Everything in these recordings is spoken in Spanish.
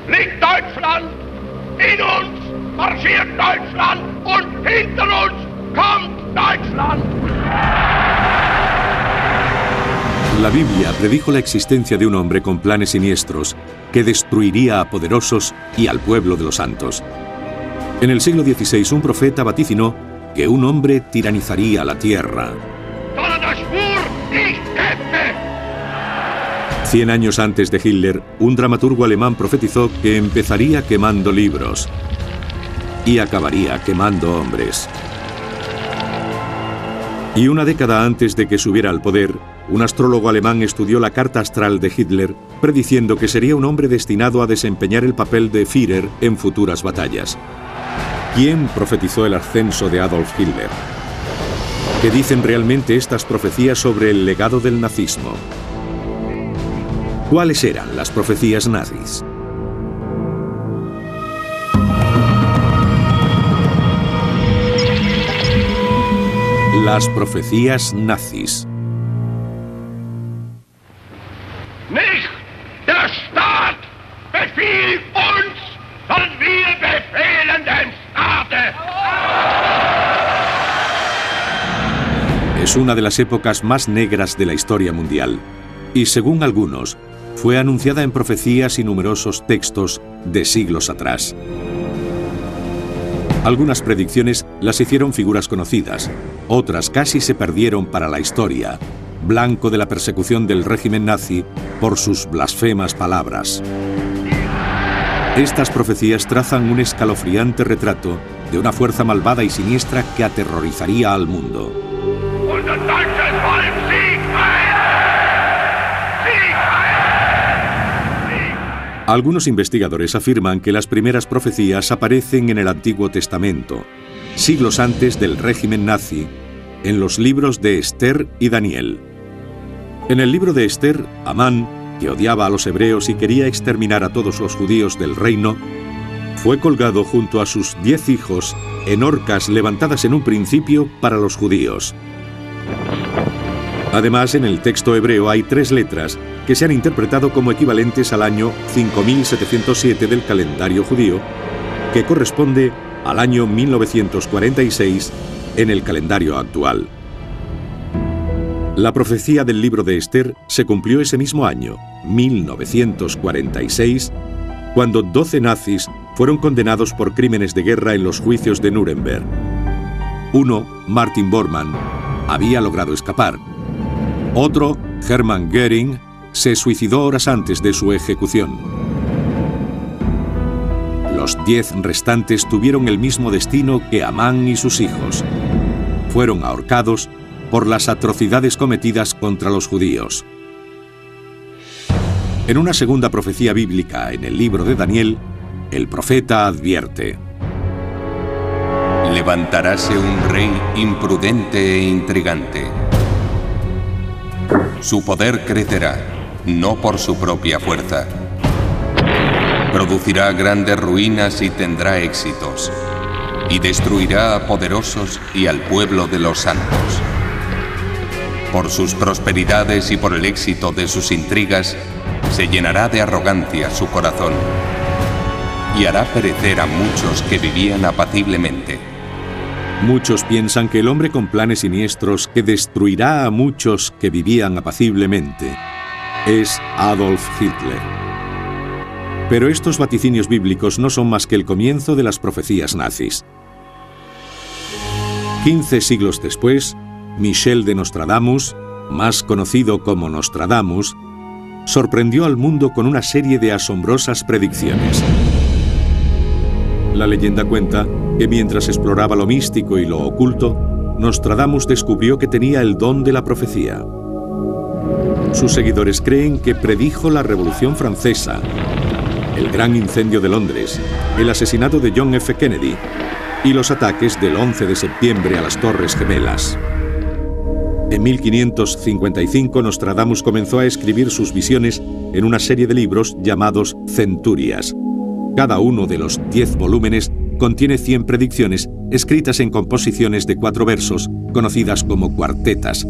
liegt Deutschland, in uns marschiert Deutschland und hinter uns kommt Deutschland. La Biblia predijo la existencia de un hombre con planes siniestros que destruiría a poderosos y al pueblo de los santos. En el siglo XVI, un profeta vaticinó que un hombre tiranizaría la tierra. 100 años antes de Hitler, un dramaturgo alemán profetizó que empezaría quemando libros y acabaría quemando hombres. Y una década antes de que subiera al poder, un astrólogo alemán estudió la carta astral de Hitler, prediciendo que sería un hombre destinado a desempeñar el papel de Führer en futuras batallas. ¿Quién profetizó el ascenso de Adolf Hitler? ¿Qué dicen realmente estas profecías sobre el legado del nazismo? ¿Cuáles eran las profecías nazis? Las profecías nazis. Nicht der Staat befiehlt uns, sondern wir befehlen dem Staate. Es una de las épocas más negras de la historia mundial y, según algunos, fue anunciada en profecías y numerosos textos de siglos atrás. Algunas predicciones las hicieron figuras conocidas, otras casi se perdieron para la historia, blanco de la persecución del régimen nazi por sus blasfemas palabras. Estas profecías trazan un escalofriante retrato de una fuerza malvada y siniestra que aterrorizaría al mundo. Algunos investigadores afirman que las primeras profecías aparecen en el Antiguo Testamento, siglos antes del régimen nazi, en los libros de Esther y Daniel. En el libro de Esther, Amán, que odiaba a los hebreos y quería exterminar a todos los judíos del reino, fue colgado junto a sus 10 hijos en horcas levantadas en un principio para los judíos. Además, en el texto hebreo hay 3 letras que se han interpretado como equivalentes al año 5707 del calendario judío, que corresponde al año 1946 en el calendario actual. La profecía del libro de Esther se cumplió ese mismo año, 1946, cuando 12 nazis fueron condenados por crímenes de guerra en los juicios de Nuremberg. Uno, Martin Bormann, había logrado escapar. Otro, Hermann Göring, se suicidó horas antes de su ejecución. Los 10 restantes tuvieron el mismo destino que Amán y sus hijos. Fueron ahorcados por las atrocidades cometidas contra los judíos. En una segunda profecía bíblica, en el libro de Daniel, el profeta advierte: levantaráse un rey imprudente e intrigante. Su poder crecerá, no por su propia fuerza. Producirá grandes ruinas y tendrá éxitos, y destruirá a poderosos y al pueblo de los santos. Por sus prosperidades y por el éxito de sus intrigas, se llenará de arrogancia su corazón, y hará perecer a muchos que vivían apaciblemente. Muchos piensan que el hombre con planes siniestros que destruirá a muchos que vivían apaciblemente es Adolf Hitler. Pero estos vaticinios bíblicos no son más que el comienzo de las profecías nazis. 15 siglos después, Michel de Nostradamus, más conocido como Nostradamus, sorprendió al mundo con una serie de asombrosas predicciones. La leyenda cuenta que mientras exploraba lo místico y lo oculto, Nostradamus descubrió que tenía el don de la profecía. Sus seguidores creen que predijo la Revolución Francesa, el gran incendio de Londres, el asesinato de John F. Kennedy y los ataques del 11 de septiembre a las Torres Gemelas. En 1555, Nostradamus comenzó a escribir sus visiones en una serie de libros llamados Centurias. Cada uno de los 10 volúmenes contiene 100 predicciones escritas en composiciones de 4 versos, conocidas como cuartetas.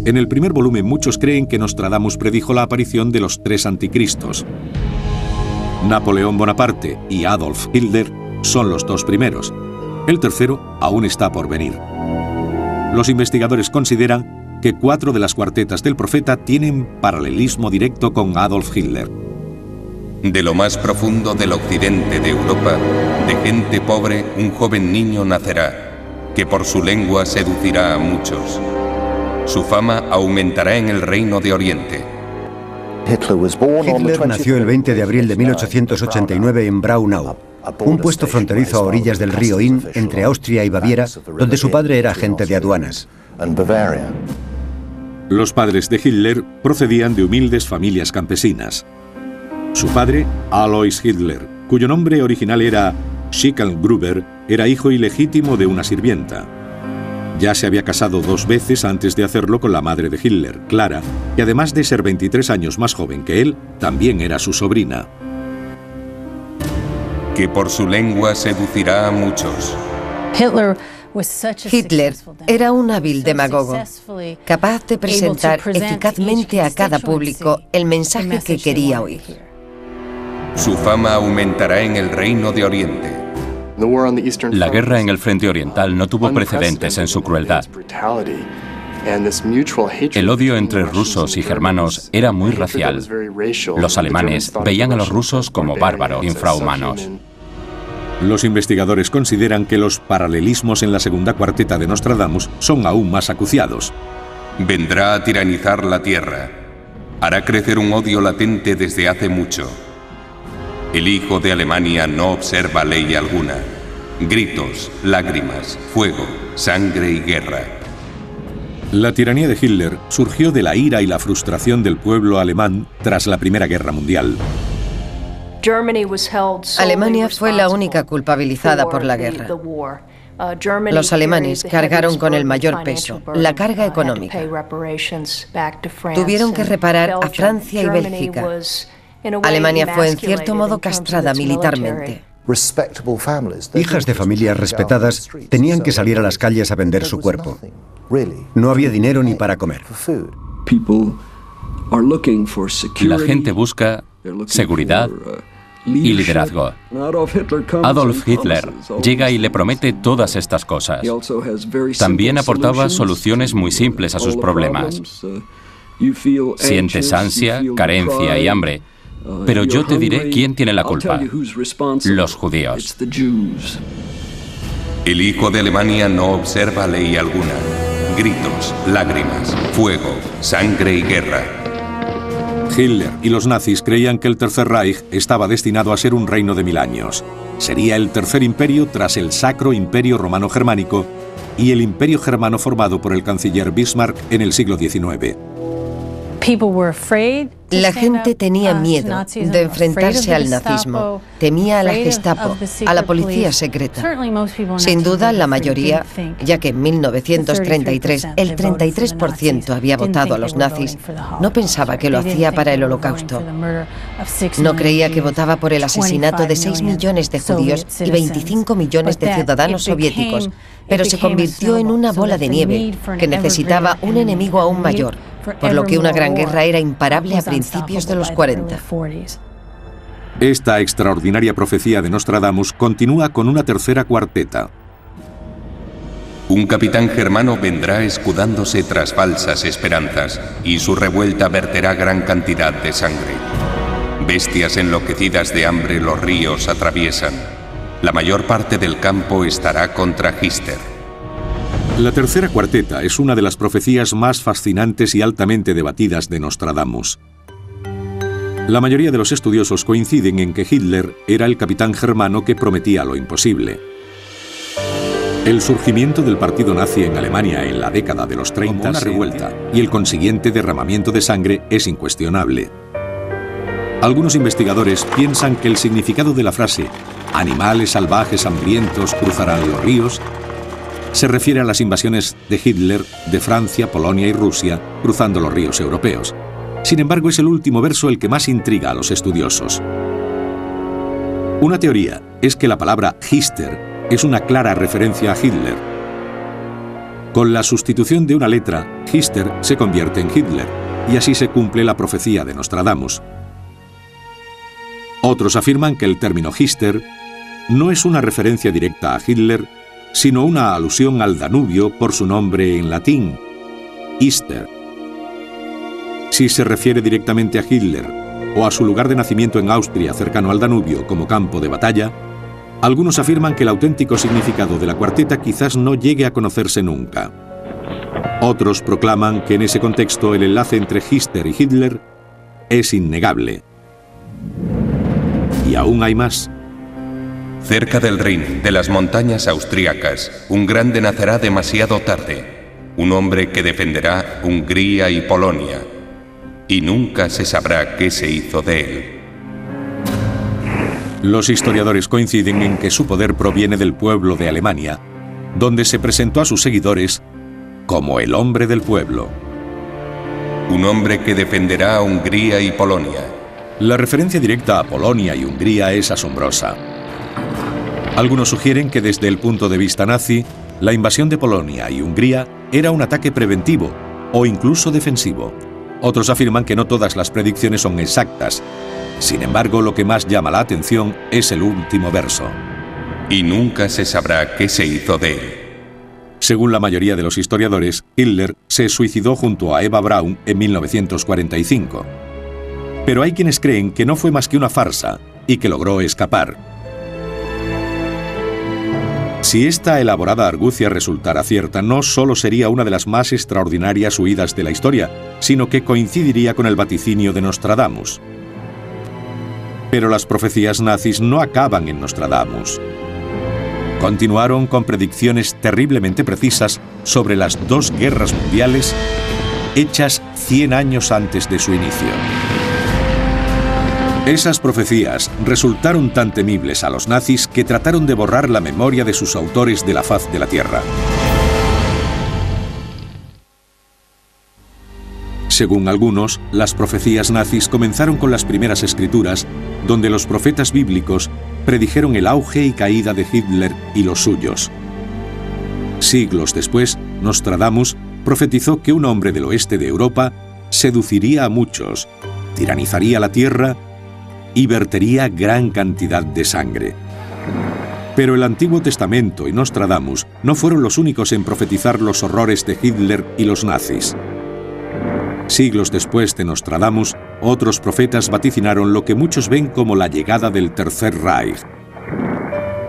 En el primer volumen muchos creen que Nostradamus predijo la aparición de los 3 anticristos. Napoleón Bonaparte y Adolf Hitler son los dos primeros. El tercero aún está por venir. Los investigadores consideran que 4 de las cuartetas del profeta tienen paralelismo directo con Adolf Hitler. De lo más profundo del occidente de Europa, de gente pobre, un joven niño nacerá, que por su lengua seducirá a muchos. Su fama aumentará en el reino de Oriente. Hitler nació el 20 de abril de 1889 en Braunau, un puesto fronterizo a orillas del río Inn entre Austria y Baviera, donde su padre era agente de aduanas. Los padres de Hitler procedían de humildes familias campesinas. Su padre, Alois Hitler, cuyo nombre original era Schicklgruber, era hijo ilegítimo de una sirvienta. Ya se había casado 2 veces antes de hacerlo con la madre de Hitler, Clara, que además de ser 23 años más joven que él, también era su sobrina. Que por su lengua seducirá a muchos. Hitler era un hábil demagogo, capaz de presentar eficazmente a cada público el mensaje que quería oír. Su fama aumentará en el reino de Oriente. La guerra en el frente oriental no tuvo precedentes en su crueldad. El odio entre rusos y germanos era muy racial. Los alemanes veían a los rusos como bárbaros, infrahumanos. Los investigadores consideran que los paralelismos en la segunda cuarteta de Nostradamus son aún más acuciados. Vendrá a tiranizar la tierra. Hará crecer un odio latente desde hace mucho. El hijo de Alemania no observa ley alguna. Gritos, lágrimas, fuego, sangre y guerra. La tiranía de Hitler surgió de la ira y la frustración del pueblo alemán tras la Primera Guerra Mundial. Alemania fue la única culpabilizada por la guerra. Los alemanes cargaron con el mayor peso, la carga económica. Tuvieron que reparar a Francia y Bélgica. Alemania fue en cierto modo castrada militarmente. Hijas de familias respetadas tenían que salir a las calles a vender su cuerpo. No había dinero ni para comer. La gente busca seguridad y liderazgo. Adolf Hitler llega y le promete todas estas cosas. También aportaba soluciones muy simples a sus problemas. Sientes ansia, carencia y hambre. Pero yo te diré quién tiene la culpa. Los judíos. El hijo de Alemania no observa ley alguna. Gritos, lágrimas, fuego, sangre y guerra. Hitler y los nazis creían que el Tercer Reich estaba destinado a ser un reino de 1000 años. Sería el tercer imperio tras el Sacro Imperio Romano Germánico y el imperio germano formado por el canciller Bismarck en el siglo XIX. La gente tenía miedo de enfrentarse al nazismo, temía a la Gestapo, a la policía secreta. Sin duda, la mayoría, ya que en 1933 el 33% había votado a los nazis, no pensaba que lo hacía para el Holocausto. No creía que votaba por el asesinato de 6 millones de judíos y 25 millones de ciudadanos soviéticos, pero se convirtió en una bola de nieve que necesitaba un enemigo aún mayor, por lo que una gran guerra era imparable a principios de los 40. Esta extraordinaria profecía de Nostradamus continúa con una tercera cuarteta. Un capitán germano vendrá escudándose tras falsas esperanzas, y su revuelta verterá gran cantidad de sangre. Bestias enloquecidas de hambre los ríos atraviesan. La mayor parte del campo estará contra Hitler. La tercera cuarteta es una de las profecías más fascinantes y altamente debatidas de Nostradamus. La mayoría de los estudiosos coinciden en que Hitler era el capitán germano que prometía lo imposible. El surgimiento del partido nazi en Alemania en la década de los 30, una revuelta, y el consiguiente derramamiento de sangre es incuestionable. Algunos investigadores piensan que el significado de la frase «animales salvajes hambrientos cruzarán los ríos» se refiere a las invasiones de Hitler de Francia, Polonia y Rusia, cruzando los ríos europeos. Sin embargo, es el último verso el que más intriga a los estudiosos. Una teoría es que la palabra Hister es una clara referencia a Hitler. Con la sustitución de una letra, Hister se convierte en Hitler, y así se cumple la profecía de Nostradamus. Otros afirman que el término Hister no es una referencia directa a Hitler, sino una alusión al Danubio por su nombre en latín, Ister. Si se refiere directamente a Hitler o a su lugar de nacimiento en Austria cercano al Danubio como campo de batalla, algunos afirman que el auténtico significado de la cuarteta quizás no llegue a conocerse nunca. Otros proclaman que en ese contexto el enlace entre Hister y Hitler es innegable. Y aún hay más. Cerca del Rin, de las montañas austríacas, un grande nacerá demasiado tarde, un hombre que defenderá Hungría y Polonia, y nunca se sabrá qué se hizo de él. Los historiadores coinciden en que su poder proviene del pueblo de Alemania, donde se presentó a sus seguidores como el hombre del pueblo. Un hombre que defenderá a Hungría y Polonia. La referencia directa a Polonia y Hungría es asombrosa. Algunos sugieren que desde el punto de vista nazi, la invasión de Polonia y Hungría era un ataque preventivo o incluso defensivo. Otros afirman que no todas las predicciones son exactas. Sin embargo, lo que más llama la atención es el último verso. Y nunca se sabrá qué se hizo de él. Según la mayoría de los historiadores, Hitler se suicidó junto a Eva Braun en 1945. Pero hay quienes creen que no fue más que una farsa y que logró escapar. Si esta elaborada argucia resultara cierta, no solo sería una de las más extraordinarias huidas de la historia, sino que coincidiría con el vaticinio de Nostradamus. Pero las profecías nazis no acaban en Nostradamus. Continuaron con predicciones terriblemente precisas sobre las dos guerras mundiales hechas 100 años antes de su inicio. Esas profecías resultaron tan temibles a los nazis que trataron de borrar la memoria de sus autores de la faz de la tierra. Según algunos, las profecías nazis comenzaron con las primeras escrituras, donde los profetas bíblicos predijeron el auge y caída de Hitler y los suyos. Siglos después, Nostradamus profetizó que un hombre del oeste de Europa seduciría a muchos, tiranizaría la tierra y vertería gran cantidad de sangre. Pero el Antiguo Testamento y Nostradamus no fueron los únicos en profetizar los horrores de Hitler y los nazis. Siglos después de Nostradamus, otros profetas vaticinaron lo que muchos ven como la llegada del Tercer Reich.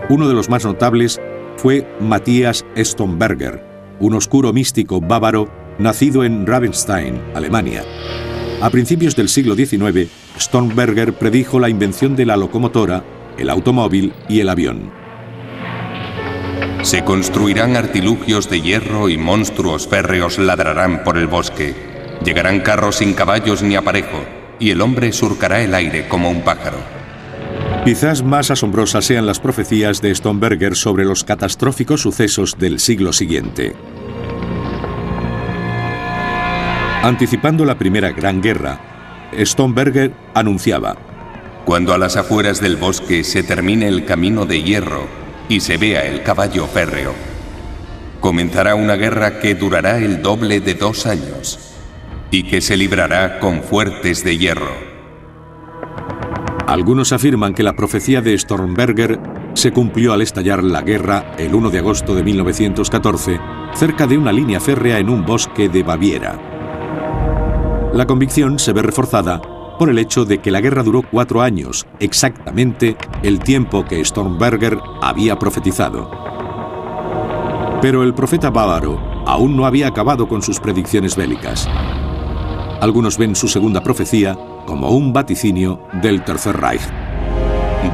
Uno de los más notables fue Matthias Stonberger, un oscuro místico bávaro nacido en Ravenstein, Alemania. A principios del siglo XIX, Stonberger predijo la invención de la locomotora, el automóvil y el avión. Se construirán artilugios de hierro y monstruos férreos ladrarán por el bosque. Llegarán carros sin caballos ni aparejo, y el hombre surcará el aire como un pájaro. Quizás más asombrosas sean las profecías de Stonberger sobre los catastróficos sucesos del siglo siguiente. Anticipando la Primera Gran Guerra, Stonberger anunciaba: cuando a las afueras del bosque se termine el camino de hierro y se vea el caballo férreo, comenzará una guerra que durará el doble de 2 años y que se librará con fuertes de hierro. Algunos afirman que la profecía de Stonberger se cumplió al estallar la guerra el 1 de agosto de 1914, cerca de una línea férrea en un bosque de Baviera. La convicción se ve reforzada por el hecho de que la guerra duró 4 años, exactamente el tiempo que Stonberger había profetizado. Pero el profeta bávaro aún no había acabado con sus predicciones bélicas. Algunos ven su segunda profecía como un vaticinio del Tercer Reich.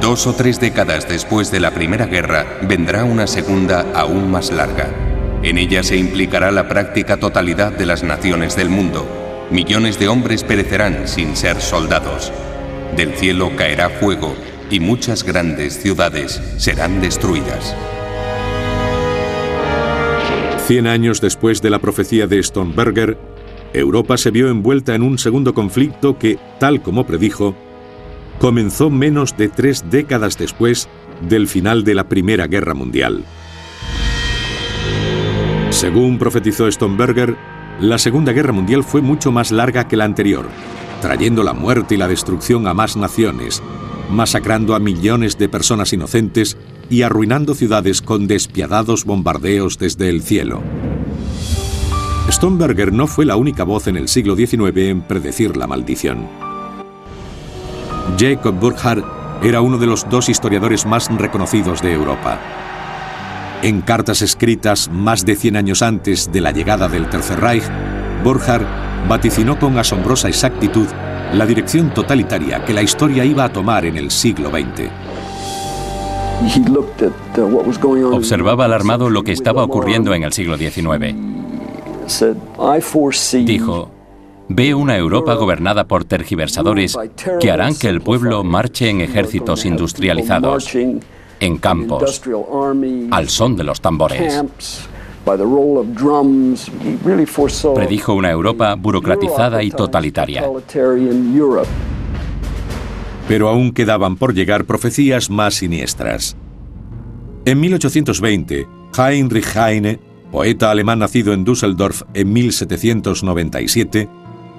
2 o 3 décadas después de la Primera Guerra vendrá una segunda aún más larga. En ella se implicará la práctica totalidad de las naciones del mundo. Millones de hombres perecerán sin ser soldados. Del cielo caerá fuego y muchas grandes ciudades serán destruidas. 100 años después de la profecía de Stonberger, Europa se vio envuelta en un segundo conflicto que, tal como predijo, comenzó menos de 3 décadas después del final de la Primera Guerra Mundial. Según profetizó Stonberger, la Segunda Guerra Mundial fue mucho más larga que la anterior, trayendo la muerte y la destrucción a más naciones, masacrando a millones de personas inocentes y arruinando ciudades con despiadados bombardeos desde el cielo. Stormberger no fue la única voz en el siglo XIX en predecir la maldición. Jacob Burckhardt era uno de los 2 historiadores más reconocidos de Europa. En cartas escritas más de 100 años antes de la llegada del Tercer Reich, Burckhardt vaticinó con asombrosa exactitud la dirección totalitaria que la historia iba a tomar en el siglo XX. Observaba alarmado lo que estaba ocurriendo en el siglo XIX. Dijo: veo una Europa gobernada por tergiversadores que harán que el pueblo marche en ejércitos industrializados, en campos, al son de los tambores. Predijo una Europa burocratizada y totalitaria. Pero aún quedaban por llegar profecías más siniestras. En 1820, Heinrich Heine, poeta alemán nacido en Düsseldorf en 1797,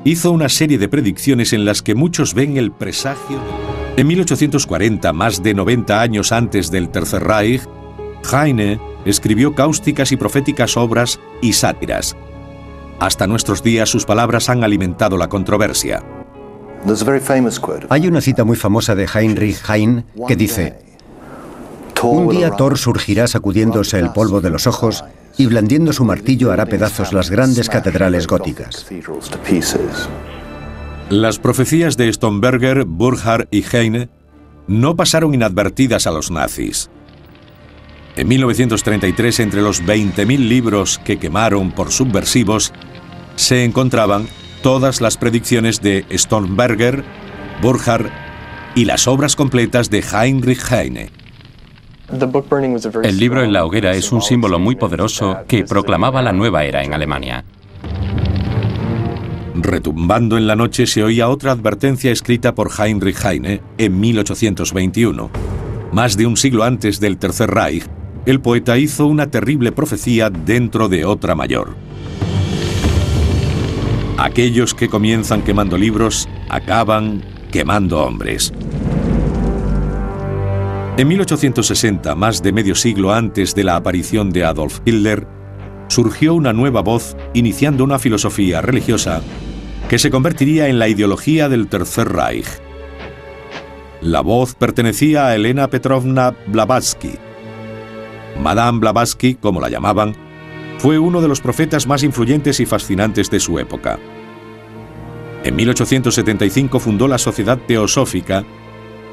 hizo una serie de predicciones en las que muchos ven el presagio. En 1840, más de 90 años antes del Tercer Reich, Heine escribió cáusticas y proféticas obras y sátiras. Hasta nuestros días sus palabras han alimentado la controversia. Hay una cita muy famosa de Heinrich Heine que dice: un día Thor surgirá sacudiéndose el polvo de los ojos y blandiendo su martillo hará pedazos las grandes catedrales góticas. Las profecías de Stormberger, Burckhardt y Heine no pasaron inadvertidas a los nazis. En 1933, entre los 20.000 libros que quemaron por subversivos, se encontraban todas las predicciones de Stormberger, Burckhardt y las obras completas de Heinrich Heine. El libro en la hoguera es un símbolo muy poderoso que proclamaba la nueva era en Alemania. Retumbando en la noche se oía otra advertencia escrita por Heinrich Heine en 1821. Más de un siglo antes del Tercer Reich, el poeta hizo una terrible profecía dentro de otra mayor. Aquellos que comienzan quemando libros, acaban quemando hombres. En 1860, más de medio siglo antes de la aparición de Adolf Hitler, surgió una nueva voz iniciando una filosofía religiosa que se convertiría en la ideología del Tercer Reich. La voz pertenecía a Elena Petrovna Blavatsky. Madame Blavatsky, como la llamaban, fue uno de los profetas más influyentes y fascinantes de su época. En 1875 fundó la Sociedad Teosófica,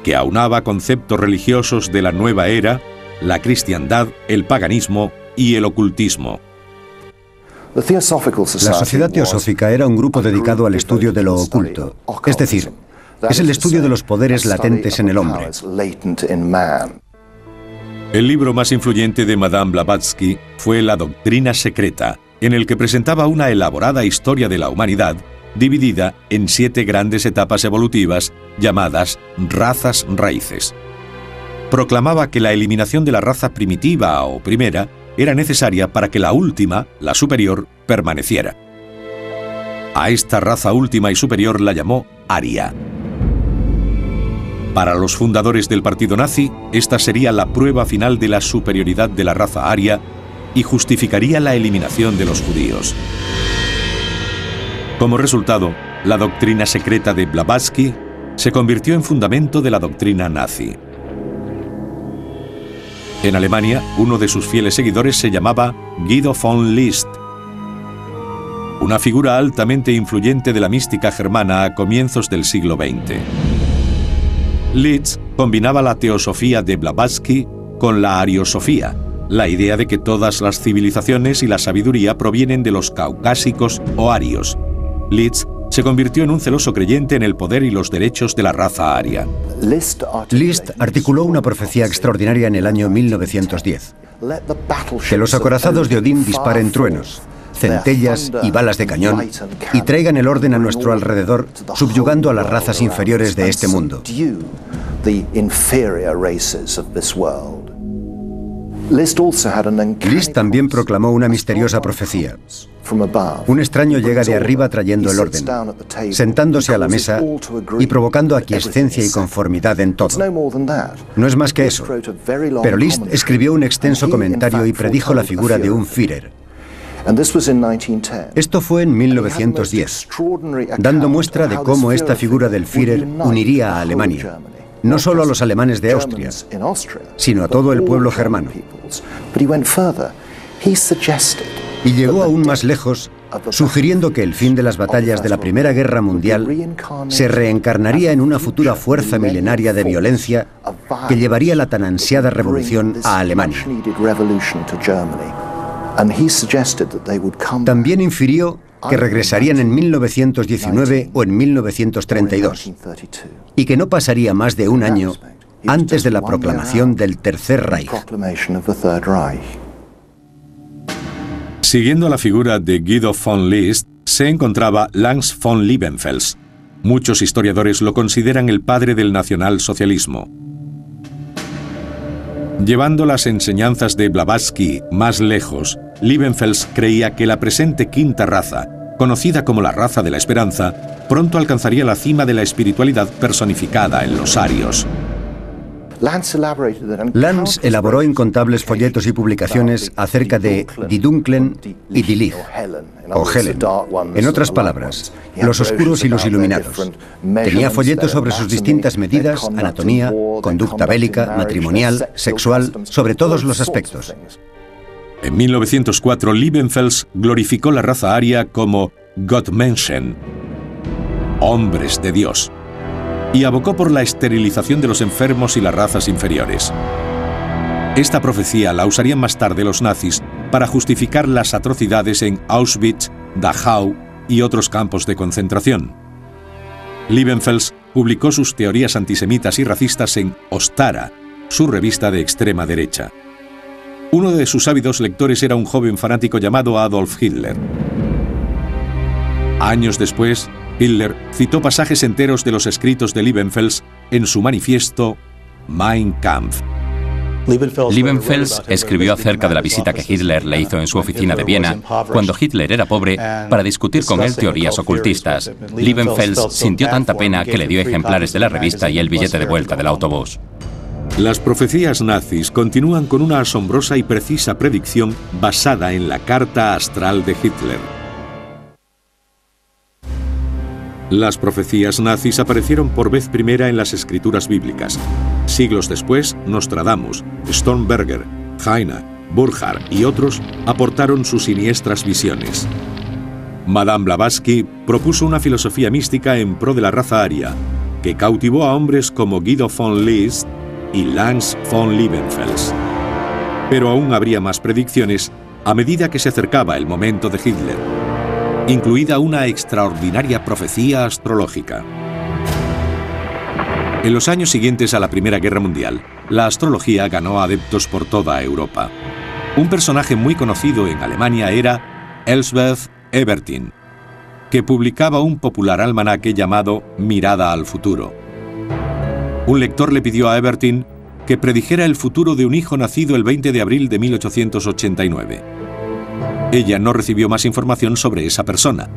que aunaba conceptos religiosos de la nueva era, la cristiandad, el paganismo y el ocultismo. La Sociedad Teosófica era un grupo dedicado al estudio de lo oculto, es decir, es el estudio de los poderes latentes en el hombre. El libro más influyente de Madame Blavatsky fue La Doctrina Secreta, en el que presentaba una elaborada historia de la humanidad dividida en 7 grandes etapas evolutivas llamadas razas raíces. Proclamaba que la eliminación de la raza primitiva o primera era necesaria para que la última, la superior, permaneciera. A esta raza última y superior la llamó Aria. Para los fundadores del partido nazi, esta sería la prueba final de la superioridad de la raza aria y justificaría la eliminación de los judíos. Como resultado, la doctrina secreta de Blavatsky se convirtió en fundamento de la doctrina nazi. En Alemania, uno de sus fieles seguidores se llamaba Guido von List, una figura altamente influyente de la mística germana a comienzos del siglo XX. List combinaba la teosofía de Blavatsky con la ariosofía, la idea de que todas las civilizaciones y la sabiduría provienen de los caucásicos o arios. List se convirtió en un celoso creyente en el poder y los derechos de la raza aria. List articuló una profecía extraordinaria en el año 1910. Que los acorazados de Odín disparen truenos, centellas y balas de cañón y traigan el orden a nuestro alrededor, subyugando a las razas inferiores de este mundo. List también proclamó una misteriosa profecía. Un extraño llega de arriba trayendo el orden, sentándose a la mesa y provocando aquiescencia y conformidad en todo. No es más que eso. Pero List escribió un extenso comentario y predijo la figura de un Führer. Esto fue en 1910, dando muestra de cómo esta figura del Führer uniría a Alemania, no solo a los alemanes de Austria, sino a todo el pueblo germano. Y llegó aún más lejos, sugiriendo que el fin de las batallas de la Primera Guerra Mundial se reencarnaría en una futura fuerza milenaria de violencia que llevaría la tan ansiada revolución a Alemania. También infirió que regresarían en 1919 o en 1932, y que no pasaría más de un año antes de la proclamación del Tercer Reich. Siguiendo la figura de Guido von List, se encontraba Lanz von Liebenfels. Muchos historiadores lo consideran el padre del nacionalsocialismo. Llevando las enseñanzas de Blavatsky más lejos, Liebenfels creía que la presente quinta raza, conocida como la raza de la esperanza, pronto alcanzaría la cima de la espiritualidad personificada en los arios. Lanz elaboró incontables folletos y publicaciones acerca de Die Dunklen y Die Licht, o Helen. En otras palabras, los oscuros y los iluminados. Tenía folletos sobre sus distintas medidas, anatomía, conducta bélica, matrimonial, sexual, sobre todos los aspectos. En 1904, Liebenfels glorificó la raza aria como Gottmenschen, hombres de Dios, y abocó por la esterilización de los enfermos y las razas inferiores. Esta profecía la usarían más tarde los nazis para justificar las atrocidades en Auschwitz, Dachau y otros campos de concentración. Liebenfels publicó sus teorías antisemitas y racistas en Ostara, su revista de extrema derecha. Uno de sus ávidos lectores era un joven fanático llamado Adolf Hitler. Años después, Hitler citó pasajes enteros de los escritos de Liebenfels en su manifiesto Mein Kampf. Liebenfels escribió acerca de la visita que Hitler le hizo en su oficina de Viena cuando Hitler era pobre para discutir con él teorías ocultistas. Liebenfels sintió tanta pena que le dio ejemplares de la revista y el billete de vuelta del autobús. Las profecías nazis continúan con una asombrosa y precisa predicción basada en la carta astral de Hitler. Las profecías nazis aparecieron por vez primera en las escrituras bíblicas. Siglos después, Nostradamus, Stormberger, Heine, Burckhardt y otros aportaron sus siniestras visiones. Madame Blavatsky propuso una filosofía mística en pro de la raza aria, que cautivó a hombres como Guido von List y Lanz von Liebenfels. Pero aún habría más predicciones a medida que se acercaba el momento de Hitler, incluida una extraordinaria profecía astrológica. En los años siguientes a la Primera Guerra Mundial, la astrología ganó adeptos por toda Europa. Un personaje muy conocido en Alemania era Elsbeth Ebertin, que publicaba un popular almanaque llamado Mirada al futuro. Un lector le pidió a Ebertin que predijera el futuro de un hijo nacido el 20 de abril de 1889. Ella no recibió más información sobre esa persona.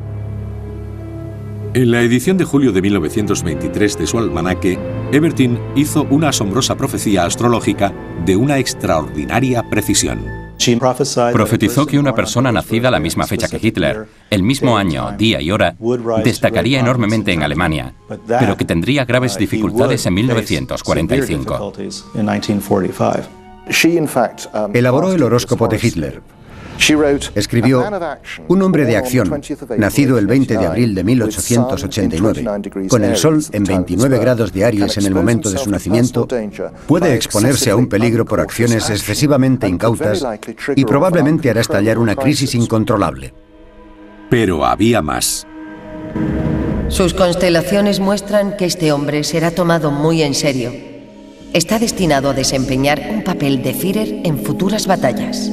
En la edición de julio de 1923 de su almanaque, Ebertin hizo una asombrosa profecía astrológica de una extraordinaria precisión. Profetizó que una persona nacida a la misma fecha que Hitler, el mismo año, día y hora, destacaría enormemente en Alemania, pero que tendría graves dificultades en 1945. Elaboró el horóscopo de Hitler. Escribió: un hombre de acción, nacido el 20 de abril de 1889, con el sol en 29 grados de Aries en el momento de su nacimiento, puede exponerse a un peligro por acciones excesivamente incautas y probablemente hará estallar una crisis incontrolable. Pero había más. Sus constelaciones muestran que este hombre será tomado muy en serio. Está destinado a desempeñar un papel de Führer en futuras batallas.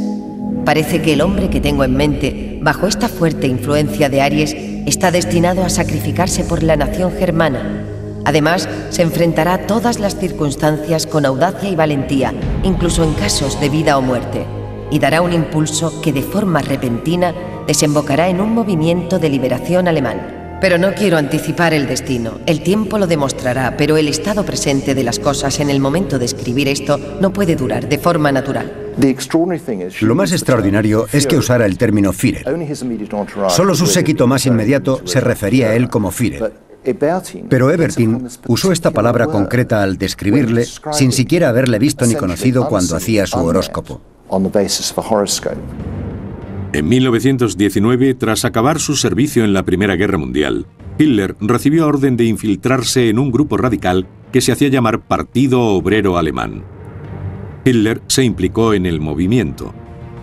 Parece que el hombre que tengo en mente, bajo esta fuerte influencia de Aries, está destinado a sacrificarse por la nación germana, Además, se enfrentará a todas las circunstancias con audacia y valentía, incluso en casos de vida o muerte, y dará un impulso que de forma repentina desembocará en un movimiento de liberación alemán. Pero no quiero anticipar el destino. El tiempo lo demostrará, pero el estado presente de las cosas en el momento de escribir esto no puede durar de forma natural. Lo más extraordinario es que usara el término Führer. Solo su séquito más inmediato se refería a él como Führer. Pero Ebertin usó esta palabra concreta al describirle sin siquiera haberle visto ni conocido cuando hacía su horóscopo. En 1919, tras acabar su servicio en la Primera Guerra Mundial, Hitler recibió orden de infiltrarse en un grupo radical que se hacía llamar Partido Obrero Alemán. Hitler se implicó en el movimiento,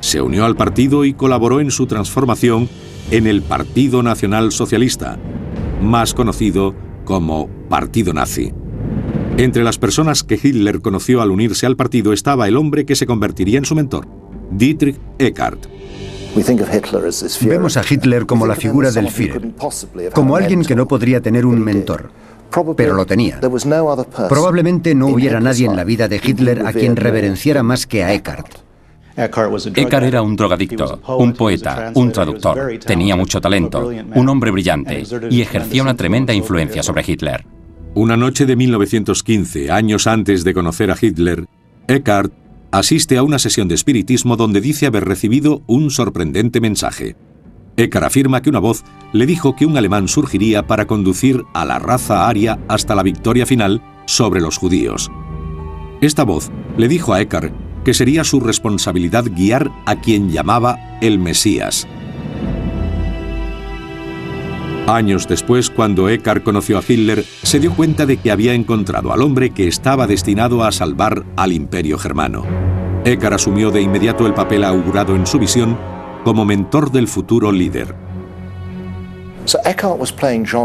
se unió al partido y colaboró en su transformación en el Partido Nacional Socialista, más conocido como Partido Nazi. Entre las personas que Hitler conoció al unirse al partido estaba el hombre que se convertiría en su mentor, Dietrich Eckart. Vemos a Hitler como la figura del Führer, como alguien que no podría tener un mentor, pero lo tenía. Probablemente no hubiera nadie en la vida de Hitler a quien reverenciara más que a Eckart. Eckart era un drogadicto, un poeta, un traductor, tenía mucho talento, un hombre brillante y ejercía una tremenda influencia sobre Hitler. Una noche de 1915, años antes de conocer a Hitler, Eckart asiste a una sesión de espiritismo donde dice haber recibido un sorprendente mensaje. Eckart afirma que una voz le dijo que un alemán surgiría para conducir a la raza aria hasta la victoria final sobre los judíos. Esta voz le dijo a Eckart que sería su responsabilidad guiar a quien llamaba el Mesías. Años después, cuando Eckart conoció a Hitler, se dio cuenta de que había encontrado al hombre que estaba destinado a salvar al Imperio germano. Eckart asumió de inmediato el papel augurado en su visión como mentor del futuro líder.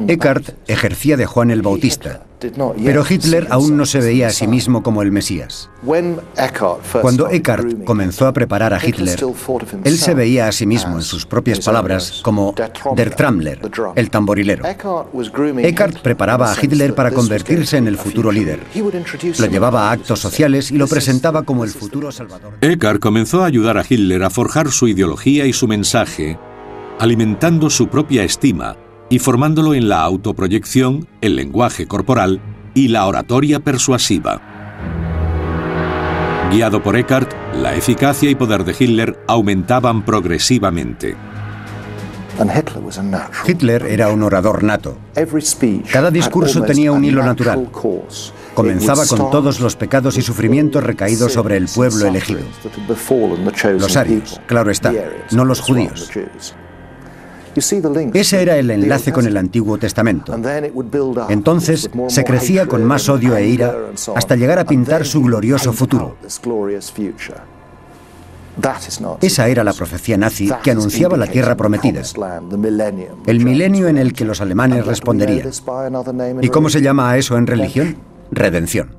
Eckart ejercía de Juan el Bautista, pero Hitler aún no se veía a sí mismo como el Mesías. Cuando Eckart comenzó a preparar a Hitler, él se veía a sí mismo, en sus propias palabras, como Der Trommler, el tamborilero. Eckart preparaba a Hitler para convertirse en el futuro líder. Lo llevaba a actos sociales y lo presentaba como el futuro salvador. Eckart comenzó a ayudar a Hitler a forjar su ideología y su mensaje, alimentando su propia estima y formándolo en la autoproyección, el lenguaje corporal y la oratoria persuasiva. Guiado por Eckart, la eficacia y poder de Hitler aumentaban progresivamente. Hitler era un orador nato. Cada discurso tenía un hilo natural. Comenzaba con todos los pecados y sufrimientos recaídos sobre el pueblo elegido. Los arios, claro está, no los judíos. Ese era el enlace con el Antiguo Testamento. Entonces se crecía con más odio e ira hasta llegar a pintar su glorioso futuro. Esa era la profecía nazi que anunciaba la tierra prometida, el milenio en el que los alemanes responderían. ¿Y cómo se llama a eso en religión? Redención.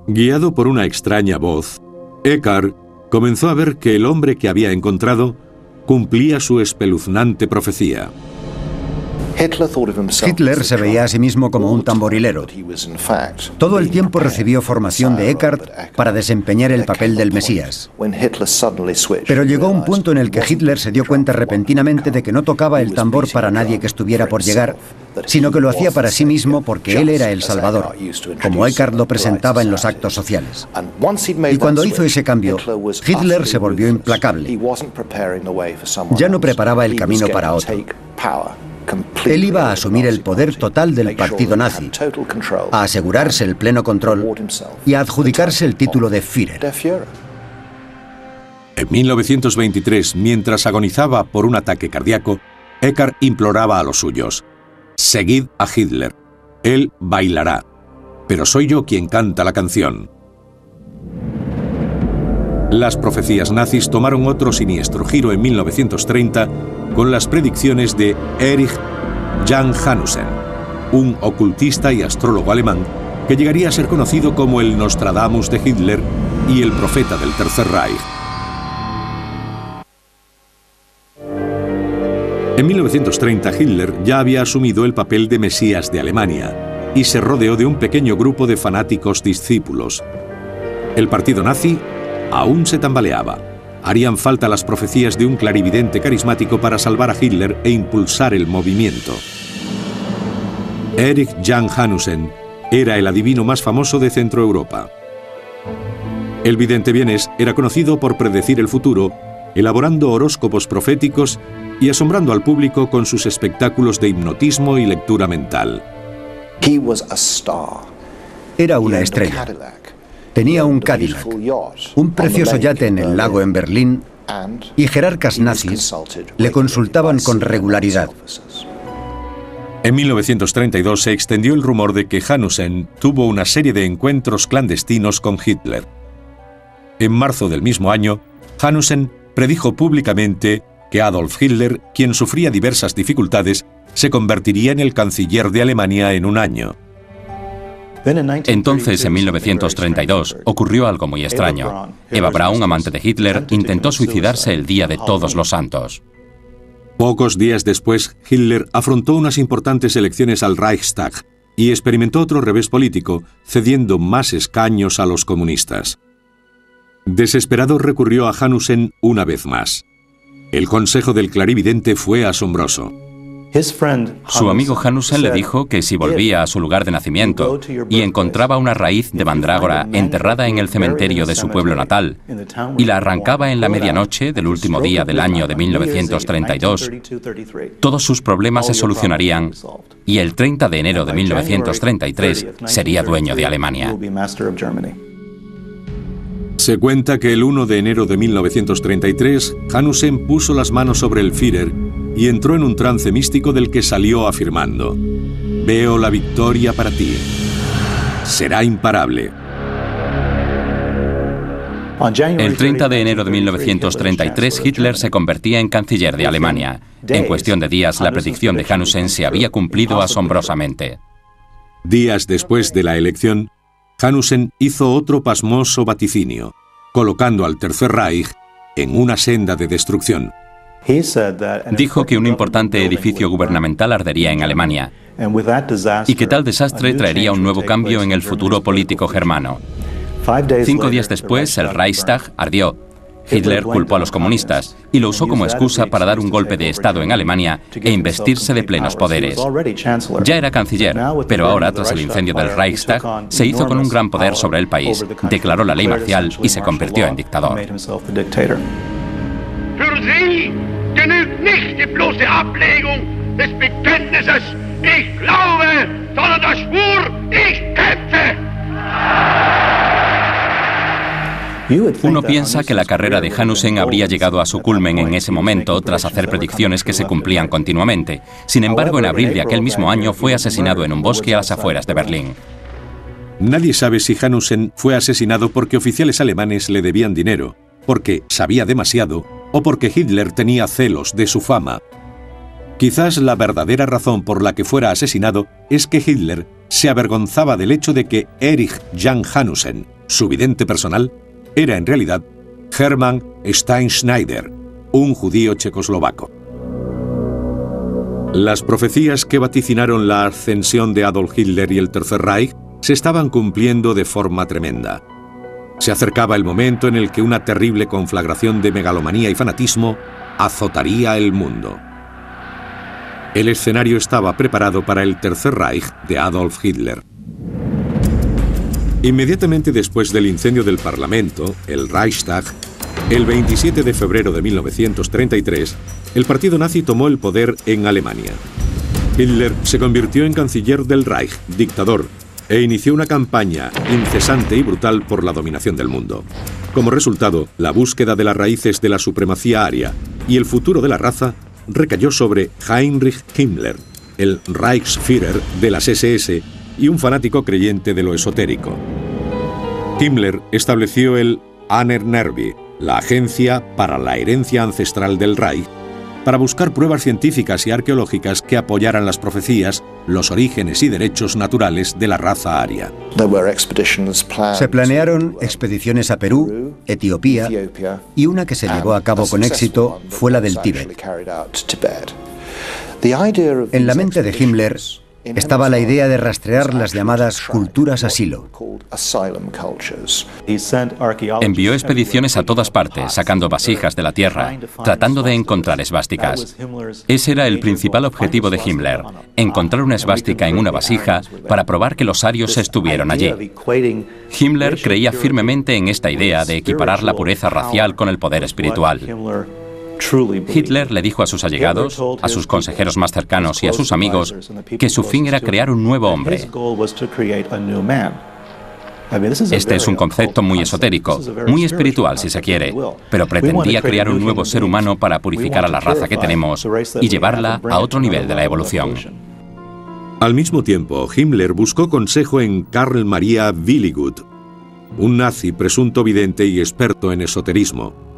Guiado por una extraña voz, Eckart comenzó a ver que el hombre que había encontrado cumplía su espeluznante profecía. Hitler se veía a sí mismo como un tamborilero. Todo el tiempo recibió formación de Eckart para desempeñar el papel del Mesías. Pero llegó un punto en el que Hitler se dio cuenta repentinamente de que no tocaba el tambor para nadie que estuviera por llegar, sino que lo hacía para sí mismo porque él era el Salvador, como Eckart lo presentaba en los actos sociales. Y cuando hizo ese cambio, Hitler se volvió implacable. Ya no preparaba el camino para otro. Él iba a asumir el poder total del partido nazi, a asegurarse el pleno control y a adjudicarse el título de Führer. En 1923, mientras agonizaba por un ataque cardíaco, Eckart imploraba a los suyos: «Seguid a Hitler. Él bailará, pero soy yo quien canta la canción». Las profecías nazis tomaron otro siniestro giro en 1930 con las predicciones de Erich Jan Hanussen, un ocultista y astrólogo alemán que llegaría a ser conocido como el Nostradamus de Hitler y el profeta del Tercer Reich. En 1930 Hitler ya había asumido el papel de Mesías de Alemania y se rodeó de un pequeño grupo de fanáticos discípulos. El partido nazi aún se tambaleaba. Harían falta las profecías de un clarividente carismático para salvar a Hitler e impulsar el movimiento. Erich Jan Hanussen era el adivino más famoso de Centroeuropa. El vidente vienés era conocido por predecir el futuro, elaborando horóscopos proféticos y asombrando al público con sus espectáculos de hipnotismo y lectura mental. Era una estrella. Tenía un Cadillac, un precioso yate en el lago en Berlín, y jerarcas nazis le consultaban con regularidad. En 1932 se extendió el rumor de que Hanussen tuvo una serie de encuentros clandestinos con Hitler. En marzo del mismo año, Hanussen predijo públicamente que Adolf Hitler, quien sufría diversas dificultades, se convertiría en el canciller de Alemania en un año. Entonces, en 1932, ocurrió algo muy extraño. Eva Braun, amante de Hitler, intentó suicidarse el día de Todos los Santos. Pocos días después, Hitler afrontó unas importantes elecciones al Reichstag y experimentó otro revés político, cediendo más escaños a los comunistas. Desesperado recurrió a Hanussen una vez más. El consejo del clarividente fue asombroso. Su amigo Hanussen le dijo que si volvía a su lugar de nacimiento y encontraba una raíz de mandrágora enterrada en el cementerio de su pueblo natal y la arrancaba en la medianoche del último día del año de 1932, todos sus problemas se solucionarían y el 30 de enero de 1933 sería dueño de Alemania. Se cuenta que el 1 de enero de 1933, Hanussen puso las manos sobre el Führer y entró en un trance místico del que salió afirmando: «Veo la victoria para ti. Será imparable». El 30 de enero de 1933, Hitler se convertía en canciller de Alemania. En cuestión de días, la predicción de Hanussen se había cumplido asombrosamente. Días después de la elección, Hanussen hizo otro pasmoso vaticinio, colocando al Tercer Reich en una senda de destrucción. Dijo que un importante edificio gubernamental ardería en Alemania y que tal desastre traería un nuevo cambio en el futuro político germano. 5 días después, el Reichstag ardió. Hitler culpó a los comunistas y lo usó como excusa para dar un golpe de Estado en Alemania e investirse de plenos poderes. Ya era canciller, pero ahora, tras el incendio del Reichstag, se hizo con un gran poder sobre el país, declaró la ley marcial y se convirtió en dictador. Für Sie genügt nicht die bloße Ablegung des Bekenntnisses, ich glaube, sondern der Schwur, ich kämpfe. Uno piensa que la carrera de Hanussen habría llegado a su culmen en ese momento tras hacer predicciones que se cumplían continuamente. Sin embargo, en abril de aquel mismo año fue asesinado en un bosque a las afueras de Berlín. Nadie sabe si Hanussen fue asesinado porque oficiales alemanes le debían dinero, porque sabía demasiado o porque Hitler tenía celos de su fama. Quizás la verdadera razón por la que fuera asesinado es que Hitler se avergonzaba del hecho de que Erich Jan Hanussen, su vidente personal, era en realidad Hermann Steinschneider, un judío checoslovaco. Las profecías que vaticinaron la ascensión de Adolf Hitler y el Tercer Reich se estaban cumpliendo de forma tremenda. Se acercaba el momento en el que una terrible conflagración de megalomanía y fanatismo azotaría el mundo. El escenario estaba preparado para el Tercer Reich de Adolf Hitler. Inmediatamente después del incendio del Parlamento, el Reichstag, el 27 de febrero de 1933, el partido nazi tomó el poder en Alemania. Hitler se convirtió en canciller del Reich, dictador, e inició una campaña incesante y brutal por la dominación del mundo. Como resultado, la búsqueda de las raíces de la supremacía aria y el futuro de la raza recayó sobre Heinrich Himmler, el Reichsführer de las SS y un fanático creyente de lo esotérico. Himmler estableció el Ahnenerbe, la Agencia para la Herencia Ancestral del Reich, para buscar pruebas científicas y arqueológicas que apoyaran las profecías, los orígenes y derechos naturales de la raza aria. Se planearon expediciones a Perú, Etiopía, y una que se llevó a cabo con éxito fue la del Tíbet. En la mente de Himmler, estaba la idea de rastrear las llamadas culturas asilo. Envió expediciones a todas partes, sacando vasijas de la tierra, tratando de encontrar esvásticas. Ese era el principal objetivo de Himmler, encontrar una esvástica en una vasija para probar que los arios estuvieron allí. Himmler creía firmemente en esta idea de equiparar la pureza racial con el poder espiritual. Hitler le dijo a sus allegados, a sus consejeros más cercanos y a sus amigos que su fin era crear un nuevo hombre. Este es un concepto muy esotérico, muy espiritual si se quiere, pero pretendía crear un nuevo ser humano para purificar a la raza que tenemos y llevarla a otro nivel de la evolución. Al mismo tiempo, Himmler buscó consejo en Karl Maria Willigut, un nazi presunto vidente y experto en esoterismo.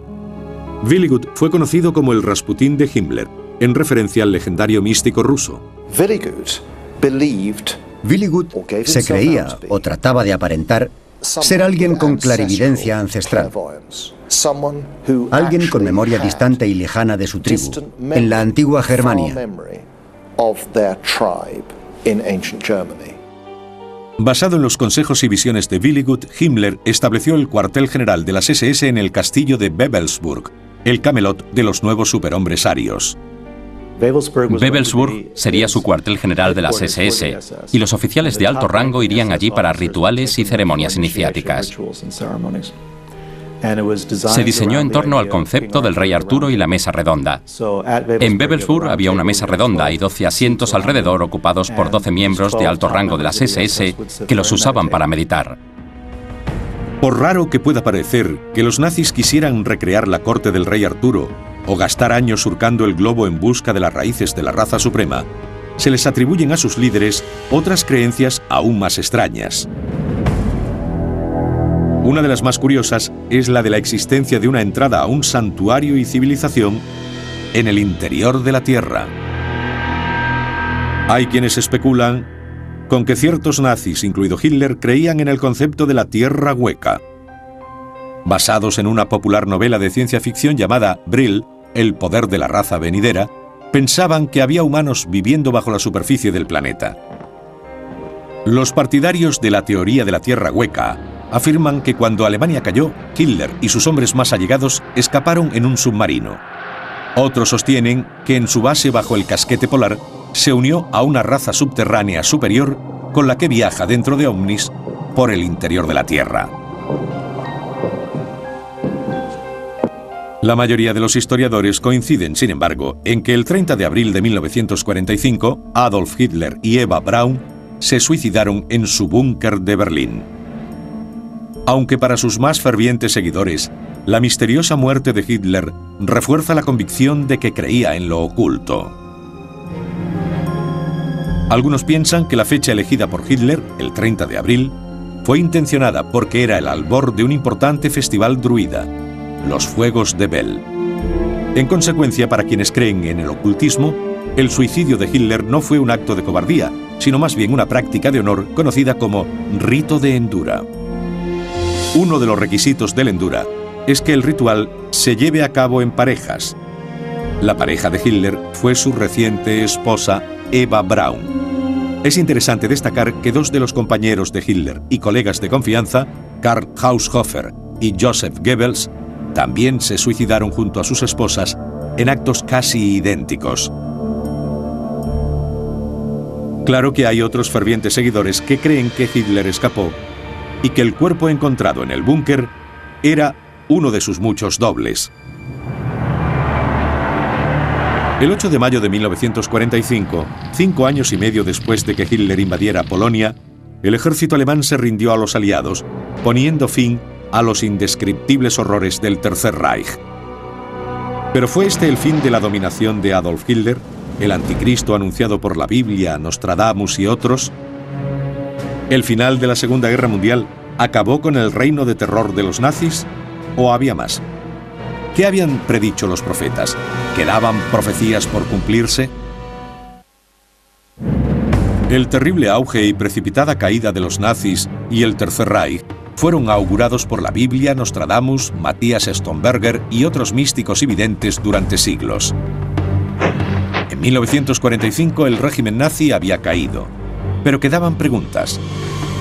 Willigut fue conocido como el Rasputín de Himmler, en referencia al legendario místico ruso. Willigut se creía, o trataba de aparentar, ser alguien con clarividencia ancestral. Alguien con memoria distante y lejana de su tribu, en la antigua Germania. Basado en los consejos y visiones de Willigut, Himmler estableció el cuartel general de las SS en el castillo de Wewelsburg, el Camelot de los nuevos superhombres arios. Wewelsburg sería su cuartel general de las SS, y los oficiales de alto rango irían allí para rituales y ceremonias iniciáticas. Se diseñó en torno al concepto del rey Arturo y la mesa redonda. En Wewelsburg había una mesa redonda y 12 asientos alrededor ocupados por 12 miembros de alto rango de las SS que los usaban para meditar. Por raro que pueda parecer que los nazis quisieran recrear la corte del rey Arturo o gastar años surcando el globo en busca de las raíces de la raza suprema, se les atribuyen a sus líderes otras creencias aún más extrañas. Una de las más curiosas es la de la existencia de una entrada a un santuario y civilización en el interior de la Tierra. Hay quienes especulan con que ciertos nazis, incluido Hitler, creían en el concepto de la Tierra hueca. Basados en una popular novela de ciencia ficción llamada Brill, el poder de la raza venidera, pensaban que había humanos viviendo bajo la superficie del planeta. Los partidarios de la teoría de la Tierra hueca afirman que cuando Alemania cayó, Hitler y sus hombres más allegados escaparon en un submarino. Otros sostienen que en su base bajo el casquete polar se unió a una raza subterránea superior con la que viaja dentro de ovnis por el interior de la Tierra. La mayoría de los historiadores coinciden, sin embargo, en que el 30 de abril de 1945, Adolf Hitler y Eva Braun se suicidaron en su búnker de Berlín. Aunque para sus más fervientes seguidores, la misteriosa muerte de Hitler refuerza la convicción de que creía en lo oculto. Algunos piensan que la fecha elegida por Hitler, el 30 de abril, fue intencionada porque era el albor de un importante festival druida, los Fuegos de Bel. En consecuencia, para quienes creen en el ocultismo, el suicidio de Hitler no fue un acto de cobardía, sino más bien una práctica de honor conocida como rito de Endura. Uno de los requisitos del Endura es que el ritual se lleve a cabo en parejas. La pareja de Hitler fue su reciente esposa, Eva Braun. Es interesante destacar que dos de los compañeros de Hitler y colegas de confianza, Karl Haushofer y Joseph Goebbels, también se suicidaron junto a sus esposas en actos casi idénticos. Claro que hay otros fervientes seguidores que creen que Hitler escapó y que el cuerpo encontrado en el búnker era uno de sus muchos dobles. El 8 de mayo de 1945, 5 años y medio después de que Hitler invadiera Polonia, el ejército alemán se rindió a los aliados, poniendo fin a los indescriptibles horrores del Tercer Reich. ¿Pero fue este el fin de la dominación de Adolf Hitler, el anticristo anunciado por la Biblia, Nostradamus y otros? ¿El final de la Segunda Guerra Mundial acabó con el reino de terror de los nazis? ¿O había más? ¿Qué habían predicho los profetas? ¿Quedaban profecías por cumplirse? El terrible auge y precipitada caída de los nazis y el Tercer Reich fueron augurados por la Biblia, Nostradamus, Matthias Stomberger y otros místicos y videntes durante siglos. En En 1945 el régimen nazi había caído, pero quedaban preguntas.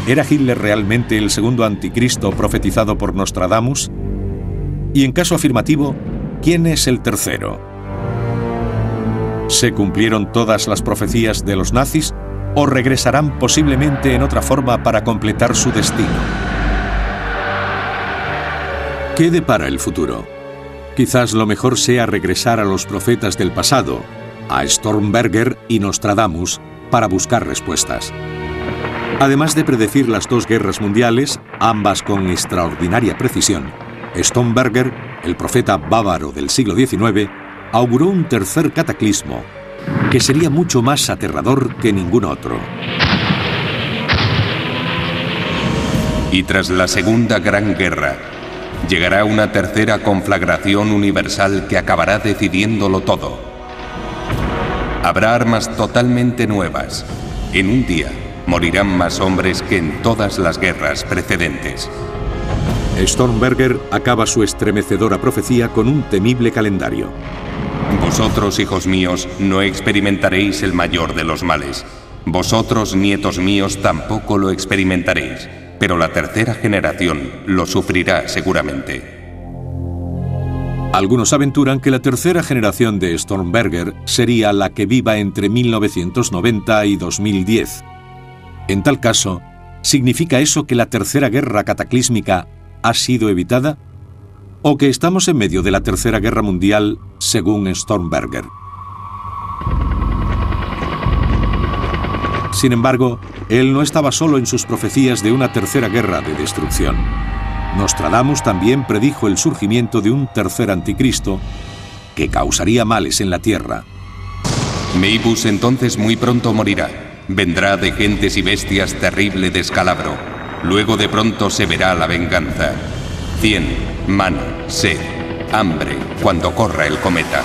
¿Era Hitler realmente el segundo anticristo profetizado por Nostradamus? Y en caso afirmativo, ¿quién es el tercero? ¿Se cumplieron todas las profecías de los nazis o regresarán posiblemente en otra forma para completar su destino? ¿Qué depara el futuro? Quizás lo mejor sea regresar a los profetas del pasado, a Stormberger y Nostradamus, para buscar respuestas. Además de predecir las dos guerras mundiales, ambas con extraordinaria precisión, Stormberger, el profeta bávaro del siglo XIX, auguró un tercer cataclismo que sería mucho más aterrador que ningún otro. Y tras la Segunda Gran Guerra, llegará una tercera conflagración universal que acabará decidiéndolo todo. Habrá armas totalmente nuevas. En un día morirán más hombres que en todas las guerras precedentes. Stormberger acaba su estremecedora profecía con un temible calendario. Vosotros, hijos míos, no experimentaréis el mayor de los males. Vosotros, nietos míos, tampoco lo experimentaréis, pero la tercera generación lo sufrirá seguramente. Algunos aventuran que la tercera generación de Stormberger sería la que viva entre 1990 y 2010. En tal caso, ¿significa eso que la tercera guerra cataclísmica ha sido evitada? ¿O que estamos en medio de la Tercera Guerra Mundial, según Stormberger? Sin embargo, él no estaba solo en sus profecías de una tercera guerra de destrucción. Nostradamus también predijo el surgimiento de un tercer anticristo que causaría males en la tierra. Meibus entonces muy pronto morirá. Vendrá de gentes y bestias terrible descalabro. Luego de pronto se verá la venganza. 100, mano, sed, hambre, cuando corra el cometa.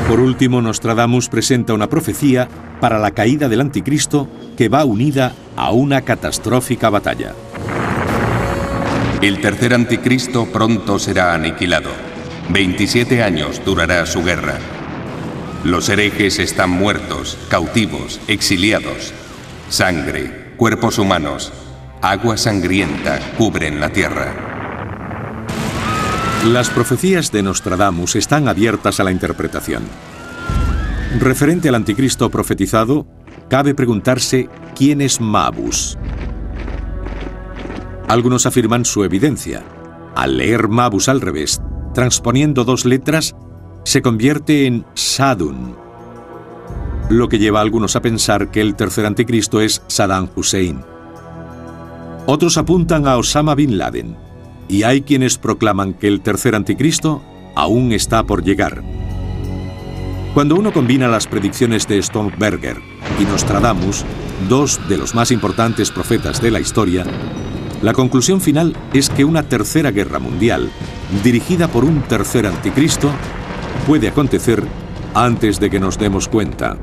Por último, Nostradamus presenta una profecía para la caída del anticristo que va unida a una catastrófica batalla. El tercer anticristo pronto será aniquilado. 27 años durará su guerra. Los herejes están muertos, cautivos, exiliados. Sangre, cuerpos humanos, agua sangrienta cubren la tierra. Las profecías de Nostradamus están abiertas a la interpretación. Referente al anticristo profetizado, cabe preguntarse quién es Mabus. Algunos afirman su evidencia. Al leer Mabus al revés, transponiendo dos letras, se convierte en Sadun, lo que lleva a algunos a pensar que el tercer anticristo es Saddam Hussein. Otros apuntan a Osama Bin Laden, y hay quienes proclaman que el tercer anticristo aún está por llegar. Cuando uno combina las predicciones de Stormberger y Nostradamus, dos de los más importantes profetas de la historia, la conclusión final es que una tercera guerra mundial, dirigida por un tercer anticristo, puede acontecer antes de que nos demos cuenta.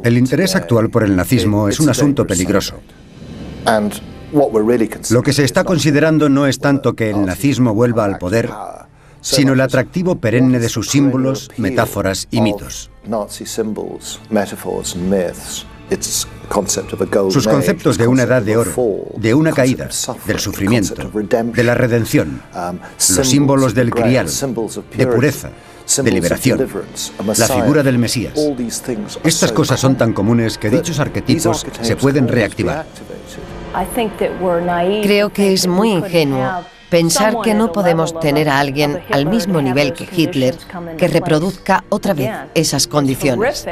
El interés actual por el nazismo es un asunto peligroso. Lo que se está considerando no es tanto que el nazismo vuelva al poder, sino el atractivo perenne de sus símbolos, metáforas y mitos. Sus conceptos de una edad de oro, de una caída, del sufrimiento, de la redención, los símbolos del grial, de pureza, de liberación, la figura del Mesías. Estas cosas son tan comunes que dichos arquetipos se pueden reactivar. Creo que es muy ingenuo pensar que no podemos tener a alguien al mismo nivel que Hitler que reproduzca otra vez esas condiciones.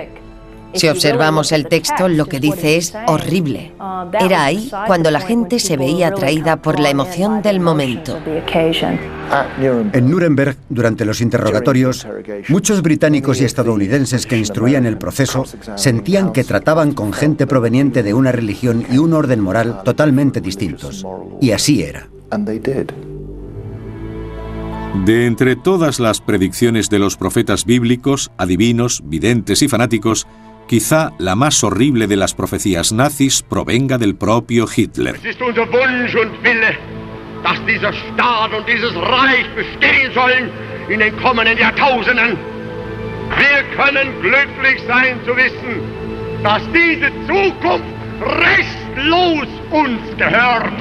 Si observamos el texto, lo que dice es horrible. Era ahí cuando la gente se veía atraída por la emoción del momento. En Nuremberg, durante los interrogatorios, muchos británicos y estadounidenses que instruían el proceso sentían que trataban con gente proveniente de una religión y un orden moral totalmente distintos. Y así era. De entre todas las predicciones de los profetas bíblicos, adivinos, videntes y fanáticos, quizá la más horrible de las profecías nazis provenga del propio Hitler. Es ist unser Wunsch und Wille, dass dieser Staat und dieses Reich bestehen sollen in den kommenden Jahrtausenden. Wir können glücklich sein zu wissen, dass diese Zukunft restlos uns gehört.